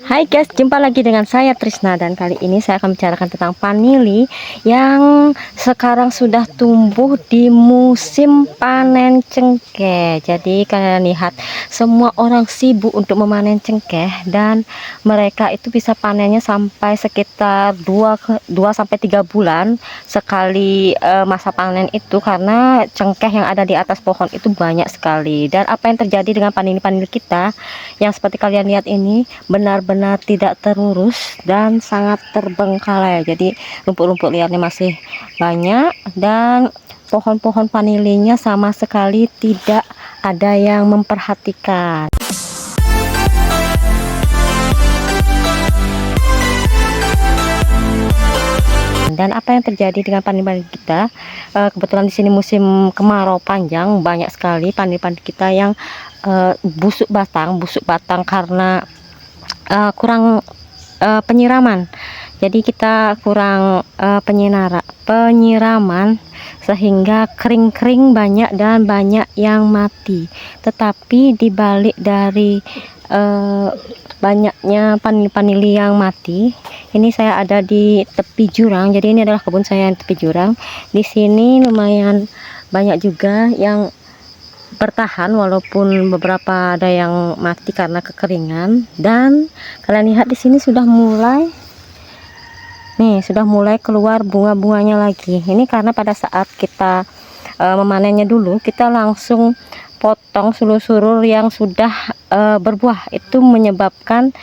Hai guys, jumpa lagi dengan saya Trisna dan kali ini saya akan bicarakan tentang vanili yang sekarang sudah tumbuh di musim panen cengkeh. Jadi kalian lihat semua orang sibuk untuk memanen cengkeh dan mereka itu bisa panennya sampai sekitar 2 sampai 3 bulan sekali masa panen itu, karena cengkeh yang ada di atas pohon itu banyak sekali. Dan apa yang terjadi dengan vanili-vanili kita yang seperti kalian lihat ini benar-benar tidak terurus dan sangat terbengkalai. Jadi rumput-rumput liarnya masih banyak dan pohon-pohon vanilinya sama sekali tidak ada yang memperhatikan. Dan apa yang terjadi dengan vanili kita, kebetulan di sini musim kemarau panjang, banyak sekali vanili kita yang busuk batang karena kurang penyiraman. Jadi kita kurang penyiraman sehingga kering-kering banyak dan banyak yang mati. Tetapi dibalik dari banyaknya vanili yang mati, ini saya ada di tepi jurang. Jadi ini adalah kebun saya yang tepi jurang. Di sini lumayan banyak juga yang bertahan, walaupun beberapa ada yang mati karena kekeringan. Dan kalian lihat di sini sudah mulai keluar bunga-bunganya lagi. Ini karena pada saat kita memanennya dulu, kita langsung potong sulur-sulur yang sudah berbuah. Itu menyebabkan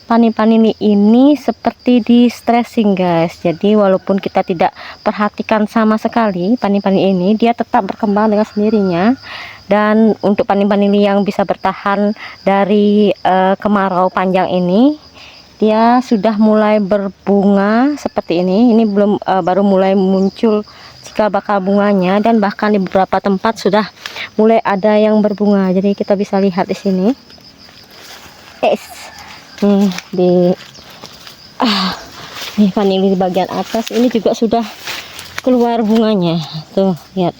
vanili ini seperti di stressing guys. Jadi walaupun kita tidak perhatikan sama sekali, vanili ini dia tetap berkembang dengan sendirinya. Dan untuk vanili yang bisa bertahan dari kemarau panjang ini, dia sudah mulai berbunga seperti ini. Ini belum baru mulai muncul cikal bakal bunganya, dan bahkan di beberapa tempat sudah mulai ada yang berbunga. Jadi kita bisa lihat di sini. Nih nih vanili di bagian atas ini juga sudah keluar bunganya. Tuh lihat.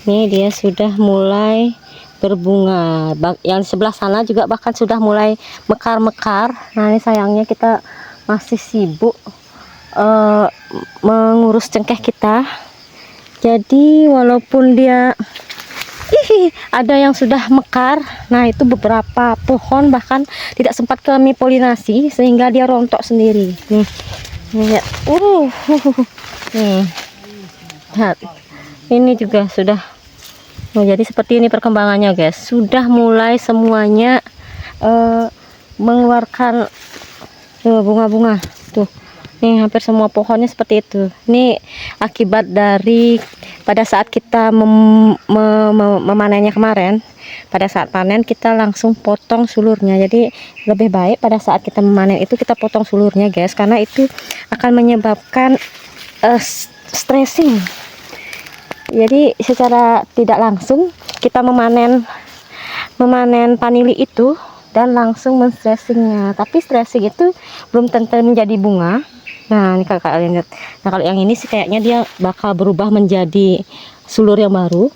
Nih dia sudah mulai berbunga. Yang sebelah sana juga bahkan sudah mulai mekar-mekar. Nah ini sayangnya kita masih sibuk mengurus cengkeh kita. Jadi walaupun dia ada yang sudah mekar, nah itu beberapa pohon bahkan tidak sempat kami polinasi sehingga dia rontok sendiri. Nih lihat, nih lihat, ini juga sudah. Jadi seperti ini perkembangannya guys, sudah mulai semuanya mengeluarkan bunga-bunga. Tuh nih hampir semua pohonnya seperti itu. Ini akibat dari pada saat kita memanennya kemarin. Pada saat panen kita langsung potong sulurnya. Jadi lebih baik pada saat kita memanen itu kita potong sulurnya guys, karena itu akan menyebabkan stressing. Jadi secara tidak langsung kita memanen vanili itu dan langsung men-stressingnya. Tapi stressing itu belum tentu menjadi bunga. Nah ini kalau kalian lihat, nah kalau yang ini sih kayaknya dia bakal berubah menjadi sulur yang baru.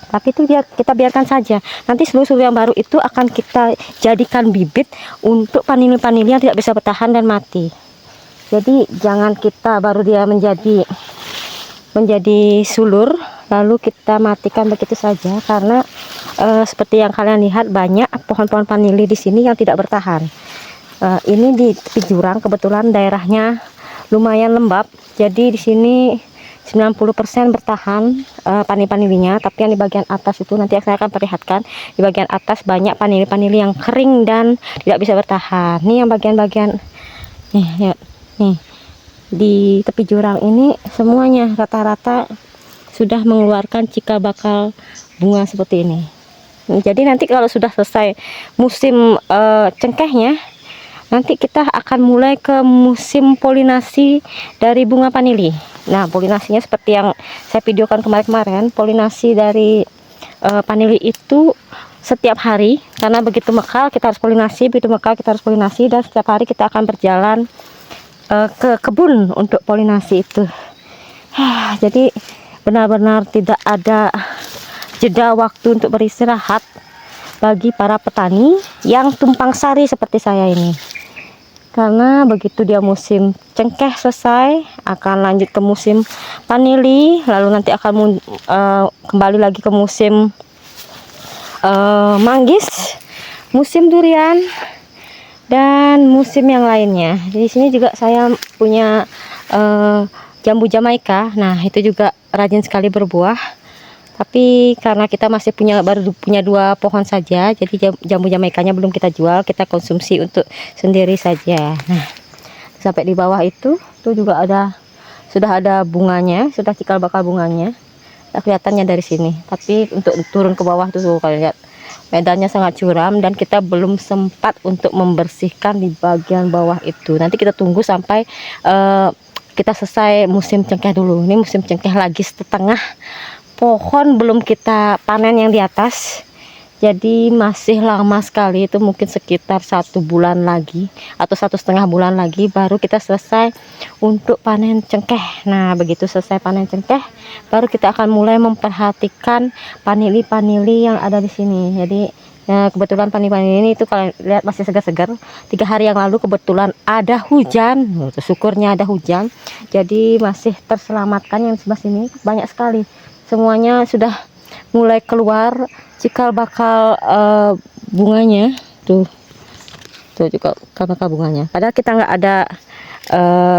Tapi itu kita biarkan saja. Nanti sulur yang baru itu akan kita jadikan bibit untuk vanili-vanili yang tidak bisa bertahan dan mati. Jadi jangan kita baru dia menjadi sulur lalu kita matikan begitu saja, karena seperti yang kalian lihat banyak pohon-pohon vanili di sini yang tidak bertahan. Ini di tepi jurang, kebetulan daerahnya lumayan lembab, jadi di sini 90% bertahan vanili-vanilinya. Tapi yang di bagian atas itu nanti saya akan perlihatkan, di bagian atas banyak vanili-vanili yang kering dan tidak bisa bertahan. Nih yang bagian-bagian nih ya. Nih di tepi jurang ini semuanya rata-rata sudah mengeluarkan cikal bakal bunga seperti ini. Jadi nanti kalau sudah selesai musim cengkehnya, nanti kita akan mulai ke musim polinasi dari bunga vanili. Nah polinasinya seperti yang saya videokan kemarin-kemarin, polinasi dari vanili itu setiap hari, karena begitu mekar kita harus polinasi, dan setiap hari kita akan berjalan ke kebun untuk polinasi itu. Jadi benar-benar tidak ada jeda waktu untuk beristirahat bagi para petani yang tumpang sari seperti saya ini. Karena begitu dia musim cengkeh selesai, akan lanjut ke musim panili, lalu nanti akan kembali lagi ke musim manggis, musim durian, dan musim yang lainnya. Di sini juga saya punya jambu Jamaika. Nah, itu juga rajin sekali berbuah. Tapi karena kita masih baru punya 2 pohon saja, jadi jambu Jamaikanya belum kita jual, kita konsumsi untuk sendiri saja. Nah, sampai di bawah itu tuh juga sudah ada bunganya, sudah cikal bakal bunganya. Nah, kelihatannya dari sini. Tapi untuk turun ke bawah tuh kalian lihat, medannya sangat curam dan kita belum sempat untuk membersihkan di bagian bawah itu. Nanti kita tunggu sampai kita selesai musim cengkeh dulu. Ini musim cengkeh lagi setengah pohon belum kita panen yang di atas, jadi masih lama sekali, itu mungkin sekitar 1 bulan lagi atau 1,5 bulan lagi baru kita selesai untuk panen cengkeh. Nah, begitu selesai panen cengkeh baru kita akan mulai memperhatikan panili-panili yang ada di sini. Jadi ya, kebetulan panili-panili ini itu kalian lihat masih segar-segar. 3 hari yang lalu kebetulan ada hujan, syukurnya ada hujan, jadi masih terselamatkan. Yang sebelah sini banyak sekali, semuanya sudah mulai keluar cikal bakal bunganya tuh juga cikal bakal bunganya. Padahal kita nggak ada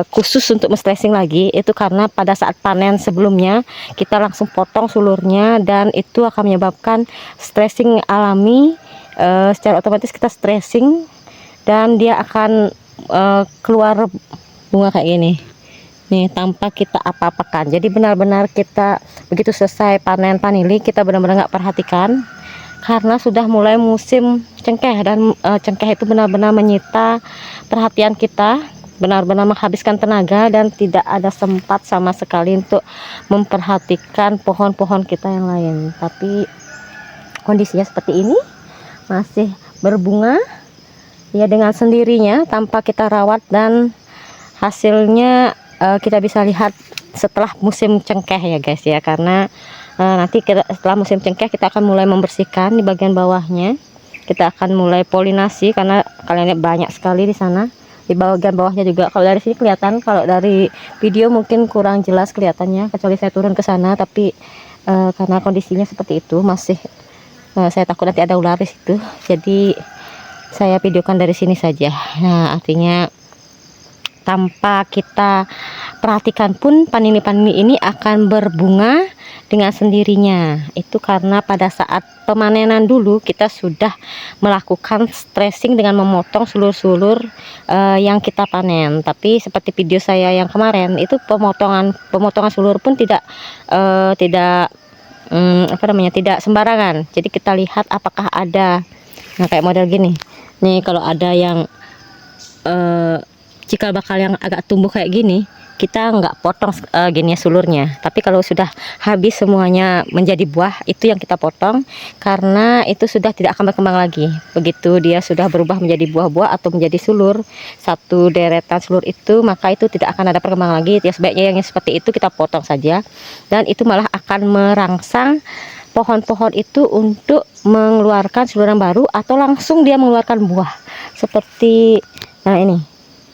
khusus untuk stressing lagi, itu karena pada saat panen sebelumnya kita langsung potong sulurnya, dan itu akan menyebabkan stressing alami. Secara otomatis kita stressing dan dia akan keluar bunga kayak gini nih tanpa kita apa-apakan. Jadi benar-benar kita begitu selesai panen panili, kita benar-benar nggak perhatikan karena sudah mulai musim cengkeh, dan cengkeh itu benar-benar menyita perhatian kita, benar-benar menghabiskan tenaga, dan tidak ada sempat sama sekali untuk memperhatikan pohon-pohon kita yang lain. Tapi kondisinya seperti ini, masih berbunga ya dengan sendirinya tanpa kita rawat, dan hasilnya kita bisa lihat setelah musim cengkeh ya guys ya. Karena nanti setelah musim cengkeh kita akan mulai membersihkan di bagian bawahnya, kita akan mulai polinasi karena kalian lihat banyak sekali di sana. Di bagian bawahnya juga, kalau dari sini kelihatan, kalau dari video mungkin kurang jelas kelihatannya kecuali saya turun ke sana. Tapi karena kondisinya seperti itu, masih saya takut nanti ada ular di situ, jadi saya videokan dari sini saja. Nah, artinya tanpa kita perhatikan pun panili-panili ini akan berbunga dengan sendirinya. Itu karena pada saat pemanenan dulu kita sudah melakukan stressing dengan memotong sulur-sulur yang kita panen. Tapi seperti video saya yang kemarin itu, pemotongan sulur pun tidak tidak sembarangan. Jadi kita lihat apakah ada, nah kayak model gini nih, kalau ada yang cikal bakal yang agak tumbuh kayak gini, kita nggak potong gini ya sulurnya. Tapi kalau sudah habis semuanya menjadi buah, itu yang kita potong, karena itu sudah tidak akan berkembang lagi. Begitu dia sudah berubah menjadi buah-buah atau menjadi sulur, satu deretan sulur itu, maka itu tidak akan ada perkembangan lagi. Ya sebaiknya yang seperti itu kita potong saja, dan itu malah akan merangsang pohon-pohon itu untuk mengeluarkan saluran baru, atau langsung dia mengeluarkan buah seperti, nah ini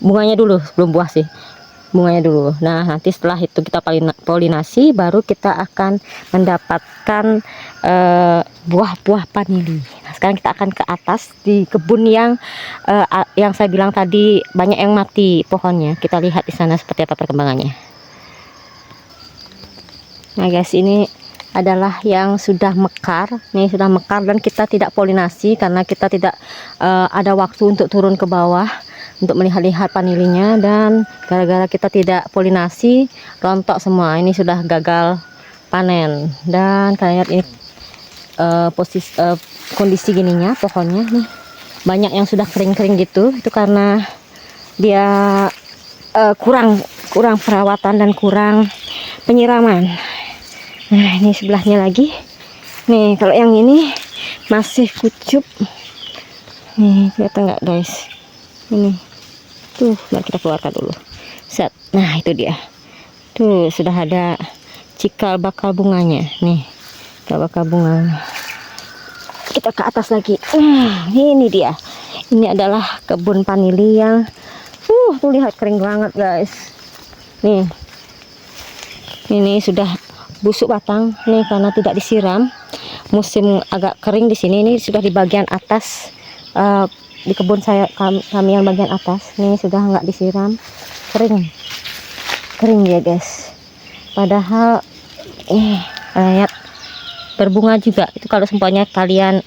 bunganya dulu, belum buah sih, bunganya dulu. Nah, nanti setelah itu kita polinasi, baru kita akan mendapatkan buah-buah panili. Nah, sekarang kita akan ke atas di kebun yang saya bilang tadi banyak yang mati pohonnya. Kita lihat di sana seperti apa perkembangannya. Nah guys, ini adalah yang sudah mekar. Nih sudah mekar, dan kita tidak polinasi karena kita tidak ada waktu untuk turun ke bawah untuk melihat-lihat panilinya, dan gara-gara kita tidak polinasi, rontok semua. Ini sudah gagal panen. Dan kalian lihat ini kondisi gininya pohonnya nih, banyak yang sudah kering-kering gitu. Itu karena dia kurang perawatan dan kurang penyiraman. Nah, ini sebelahnya lagi nih, kalau yang ini masih kucup nih, kelihatan nggak guys? Ini tuh, mari kita keluarkan dulu. Set. Nah, itu dia tuh, sudah ada cikal bakal bunganya nih, cikal bakal bunganya. kita ke atas lagi. Ini dia. Ini adalah kebun vanili yang tuh lihat kering banget guys. Nih, ini sudah busuk batang nih karena tidak disiram. Musim agak kering di sini. Ini sudah di bagian atas, di kebun kami yang bagian atas. Nih sudah nggak disiram, kering ya guys. Padahal lihat berbunga juga. Itu kalau sempatnya kalian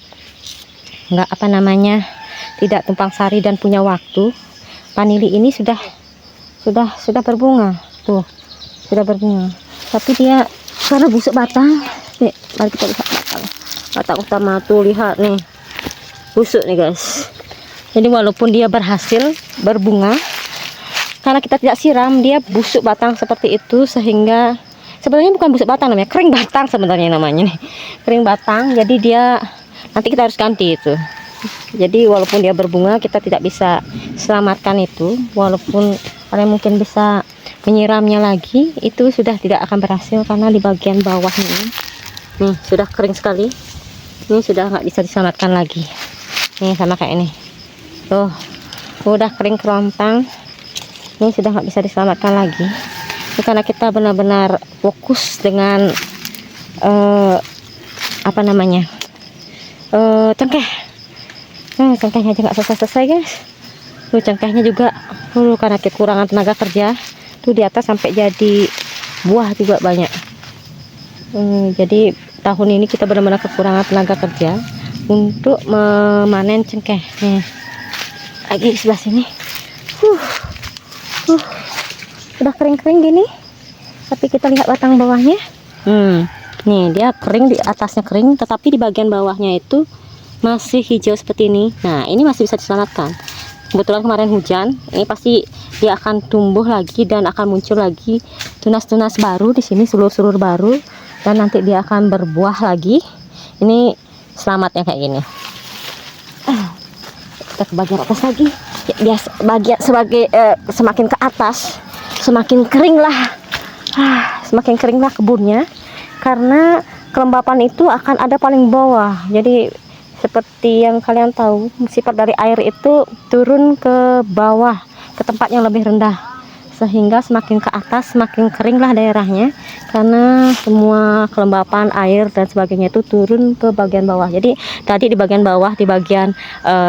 nggak tidak tumpang sari dan punya waktu, vanili ini sudah berbunga tuh, sudah berbunga. Tapi dia karena busuk batang. Nih, mari kita lihat batang utama tuh, lihat nih, busuk nih guys. Jadi walaupun dia berhasil berbunga, karena kita tidak siram, dia busuk batang seperti itu. Sehingga sebenarnya bukan busuk batang namanya, kering batang sebenarnya namanya nih, kering batang. Jadi dia nanti kita harus ganti itu. Jadi walaupun dia berbunga, kita tidak bisa selamatkan itu. Walaupun kalian mungkin bisa menyiramnya lagi, itu sudah tidak akan berhasil karena di bagian bawah nih sudah kering sekali. Ini sudah nggak bisa diselamatkan lagi. Nih sama kayak ini tuh, udah kering kerontang. Ini sudah nggak bisa diselamatkan lagi. Ini karena kita benar-benar fokus dengan cengkeh. Cengkehnya aja nggak selesai guys. Tuh cengkehnya juga karena kekurangan tenaga kerja tuh di atas sampai jadi buah juga banyak. Jadi tahun ini kita benar-benar kekurangan tenaga kerja untuk memanen cengkeh. Nih lagi di sebelah sini udah kering-kering gini, tapi kita lihat batang bawahnya. Nih dia kering, di atasnya kering, tetapi di bagian bawahnya itu masih hijau seperti ini. Nah ini masih bisa diselamatkan. Kebetulan kemarin hujan, ini pasti dia akan tumbuh lagi dan akan muncul lagi tunas-tunas baru di sini, sulur-sulur baru, dan nanti dia akan berbuah lagi. Ini selamatnya kayak gini. Kita ke bagian atas lagi. Ya, biasa bagian semakin ke atas semakin kering lah. Semakin kering lah kebunnya, karena kelembapan itu akan ada paling bawah. Jadi seperti yang kalian tahu, sifat dari air itu turun ke bawah, ke tempat yang lebih rendah, sehingga semakin ke atas semakin keringlah daerahnya, karena semua kelembapan air dan sebagainya itu turun ke bagian bawah. Jadi tadi di bagian bawah, di bagian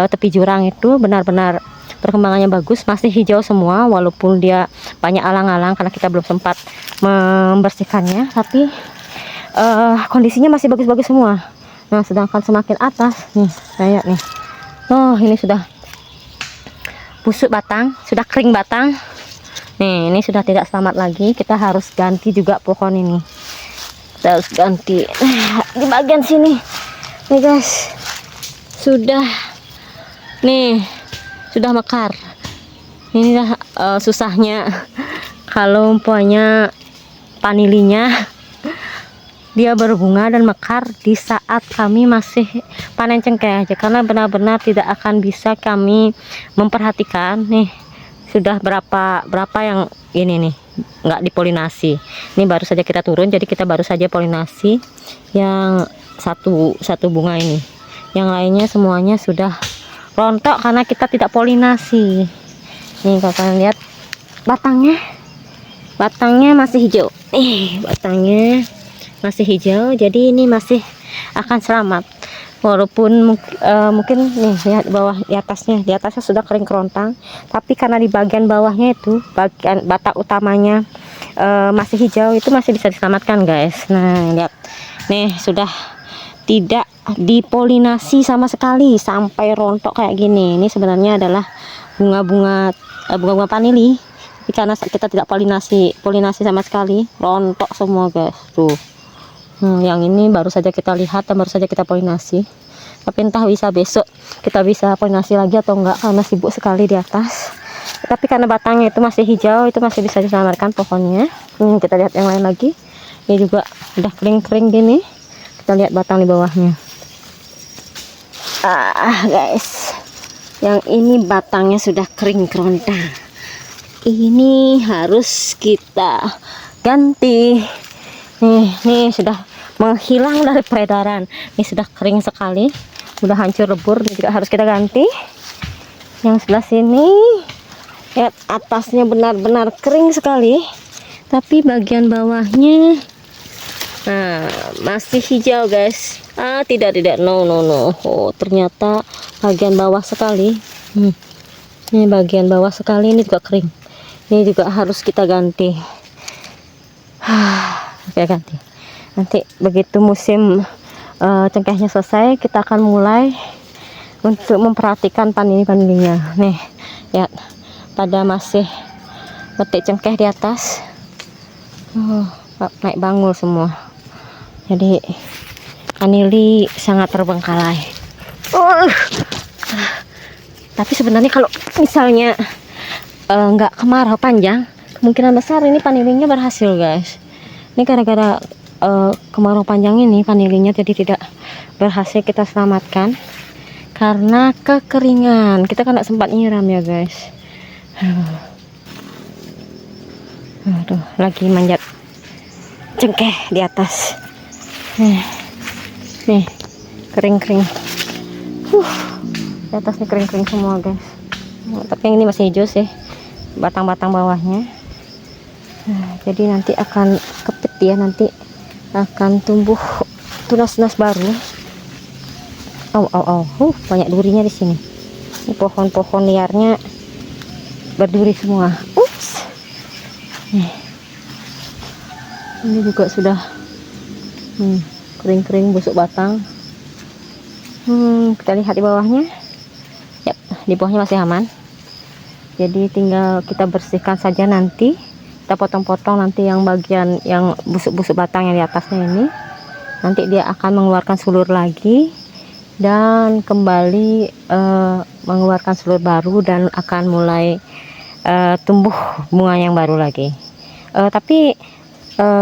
tepi jurang itu benar-benar perkembangannya bagus, masih hijau semua, walaupun dia banyak alang-alang karena kita belum sempat membersihkannya, tapi kondisinya masih bagus-bagus semua. Nah sedangkan semakin atas nih, kayak nih, ini sudah busuk batang, sudah kering batang. Nih ini sudah tidak selamat lagi. Kita harus ganti juga pohon ini, kita harus ganti. Di bagian sini nih guys, sudah mekar. Inilah susahnya kalau umpamanya vanilinya dia berbunga dan mekar di saat kami masih panen cengkeh aja, karena benar-benar tidak akan bisa kami memperhatikan. Nih sudah berapa yang ini nih nggak dipolinasi. Ini baru saja kita turun, jadi kita baru saja polinasi yang satu bunga ini. Yang lainnya semuanya sudah rontok karena kita tidak polinasi. Nih kalau kalian lihat batangnya masih hijau. Batangnya masih hijau, jadi ini masih akan selamat. Walaupun mungkin nih lihat bawah, di atasnya sudah kering kerontang, tapi karena di bagian bawahnya itu, bagian batang utamanya masih hijau, itu masih bisa diselamatkan guys. Nah lihat nih, sudah tidak dipolinasi sama sekali sampai rontok kayak gini. Ini sebenarnya adalah bunga-bunga vanili, tapi karena kita tidak polinasi sama sekali, rontok semua guys. Tuh yang ini baru saja kita lihat dan baru saja kita polinasi, tapi entah besok kita bisa polinasi lagi atau enggak karena sibuk sekali di atas. Tapi karena batangnya itu masih hijau, itu masih bisa diselamatkan pohonnya. Kita lihat yang lain lagi, ini juga udah kering-kering gini. Kita lihat batang di bawahnya. Guys, yang ini batangnya sudah kering kerontang, ini harus kita ganti. Nih sudah menghilang dari peredaran. Ini sudah kering sekali, udah hancur lebur, ini juga harus kita ganti. Yang sebelah sini lihat, atasnya benar-benar kering sekali, tapi bagian bawahnya masih hijau guys. Tidak, no. Oh, ternyata bagian bawah sekali. Ini bagian bawah sekali, ini juga kering. Ini juga harus kita ganti. Kita ganti. Nanti begitu musim cengkehnya selesai, kita akan mulai untuk memperhatikan panili-panilinya. Nih, lihat, pada masih petik cengkeh di atas. Naik bangul semua. Jadi panili sangat terbengkalai. Tapi sebenarnya kalau misalnya nggak kemarau panjang, kemungkinan besar ini panilinya berhasil guys. Ini gara-gara kemarau panjang ini panilinya jadi tidak berhasil kita selamatkan karena kekeringan. Kita kan nggak sempat nyiram ya guys. Aduh, lagi manjat cengkeh di atas. Nih kering-kering. Di atasnya kering-kering semua guys. Tapi yang ini masih hijau sih batang-batang bawahnya. Jadi nanti akan kepit ya, nanti akan tumbuh tunas-tunas baru. Banyak durinya di sini. Ini pohon-pohon liarnya berduri semua. Ups. Ini juga sudah kering-kering, busuk batang. Kita lihat di bawahnya. Yap, di bawahnya masih aman. Jadi tinggal kita bersihkan saja nanti. Kita potong-potong nanti yang bagian yang busuk-busuk batang yang di atasnya ini. Nanti dia akan mengeluarkan sulur lagi dan kembali mengeluarkan sulur baru dan akan mulai tumbuh bunga yang baru lagi. Tapi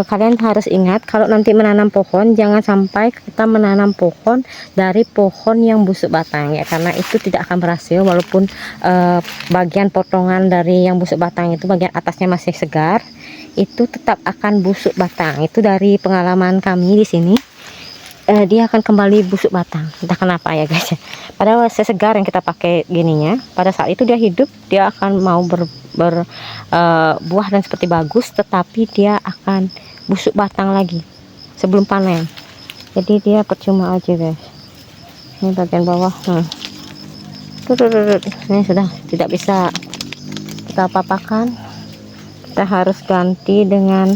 kalian harus ingat, kalau nanti menanam pohon jangan sampai kita menanam pohon dari pohon yang busuk batang ya, karena itu tidak akan berhasil. Walaupun bagian potongan dari yang busuk batang itu bagian atasnya masih segar, itu tetap akan busuk batang. Itu dari pengalaman kami di sini. Dia akan kembali busuk batang, entah kenapa ya guys. Padahal sesegar yang kita pakai gininya, pada saat itu dia hidup, dia akan mau berbuah dan seperti bagus, tetapi dia akan busuk batang lagi sebelum panen. Jadi dia percuma aja guys. Ini bagian bawah, ini sudah tidak bisa kita apa-apakan. Kita harus ganti dengan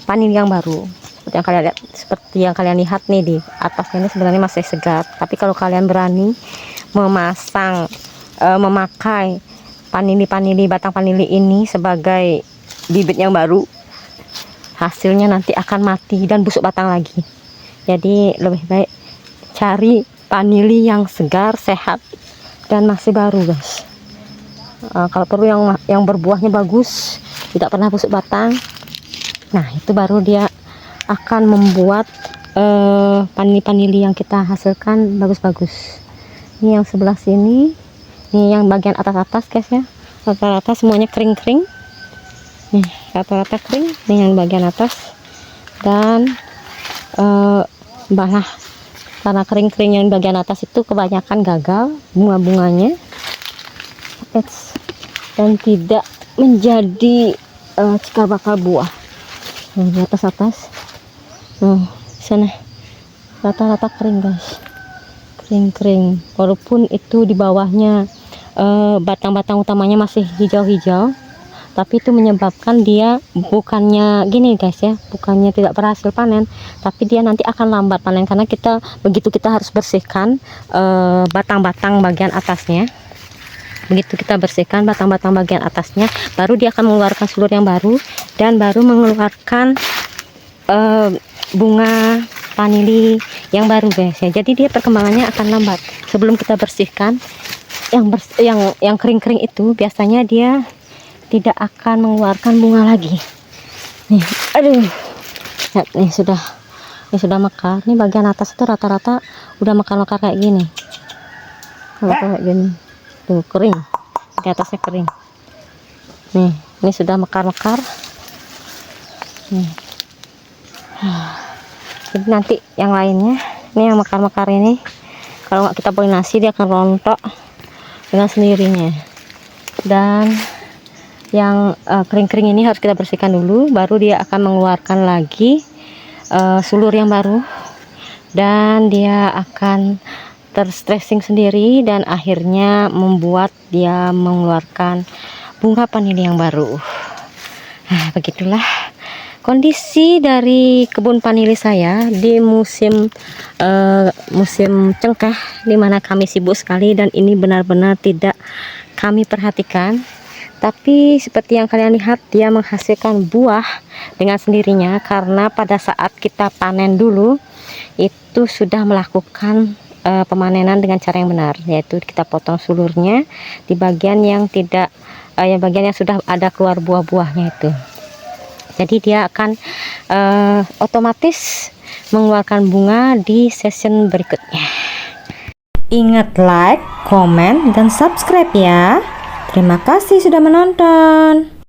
panil yang baru. Seperti yang kalian lihat nih, di atasnya ini sebenarnya masih segar, tapi kalau kalian berani memakai panili batang panili ini sebagai bibit yang baru, hasilnya nanti akan mati dan busuk batang lagi. Jadi lebih baik cari panili yang segar, sehat dan masih baru guys. Kalau perlu yang berbuahnya bagus, tidak pernah busuk batang. Nah, itu baru dia akan membuat panili-panili yang kita hasilkan bagus-bagus. Ini yang sebelah sini, ini yang bagian atas-atas guys ya, rata-rata semuanya kering-kering. Nih rata-rata kering, ini yang bagian atas. Dan karena kering-kering yang bagian atas itu kebanyakan gagal bunga-bunganya dan tidak menjadi cikal bakal buah. Di atas sana rata-rata kering guys, kering-kering. Walaupun itu di bawahnya batang-batang utamanya masih hijau-hijau, tapi itu menyebabkan dia bukannya gini guys ya, bukannya tidak berhasil panen, tapi dia nanti akan lambat panen karena begitu kita harus bersihkan batang-batang bagian atasnya. Begitu kita bersihkan batang-batang bagian atasnya, baru dia akan mengeluarkan sulur yang baru dan baru mengeluarkan bunga panili yang baru guys ya. Jadi dia perkembangannya akan lambat. Sebelum kita bersihkan yang kering-kering itu, biasanya dia tidak akan mengeluarkan bunga lagi. Nih, aduh, lihat nih sudah mekar. Nih bagian atas itu rata-rata udah mekar-mekar kayak gini. Kayak gini, tuh kering. Di atasnya kering. Nih, ini sudah mekar-mekar. Nih. Jadi nanti yang lainnya, ini yang mekar-mekar ini Kalau nggak kita polinasi dia akan rontok dengan sendirinya. Dan yang kering-kering ini harus kita bersihkan dulu, baru dia akan mengeluarkan lagi sulur yang baru, dan dia akan terstressing sendiri dan akhirnya membuat dia mengeluarkan bunga vanili yang baru. Nah, begitulah kondisi dari kebun vanili saya di musim cengkeh, dimana kami sibuk sekali dan ini benar-benar tidak kami perhatikan. Tapi seperti yang kalian lihat, dia menghasilkan buah dengan sendirinya karena pada saat kita panen dulu itu sudah melakukan pemanenan dengan cara yang benar, yaitu kita potong sulurnya di bagian yang tidak bagian yang sudah ada keluar buah-buahnya itu. Jadi dia akan otomatis mengeluarkan bunga di season berikutnya. Ingat like, komen, dan subscribe ya. Terima kasih sudah menonton.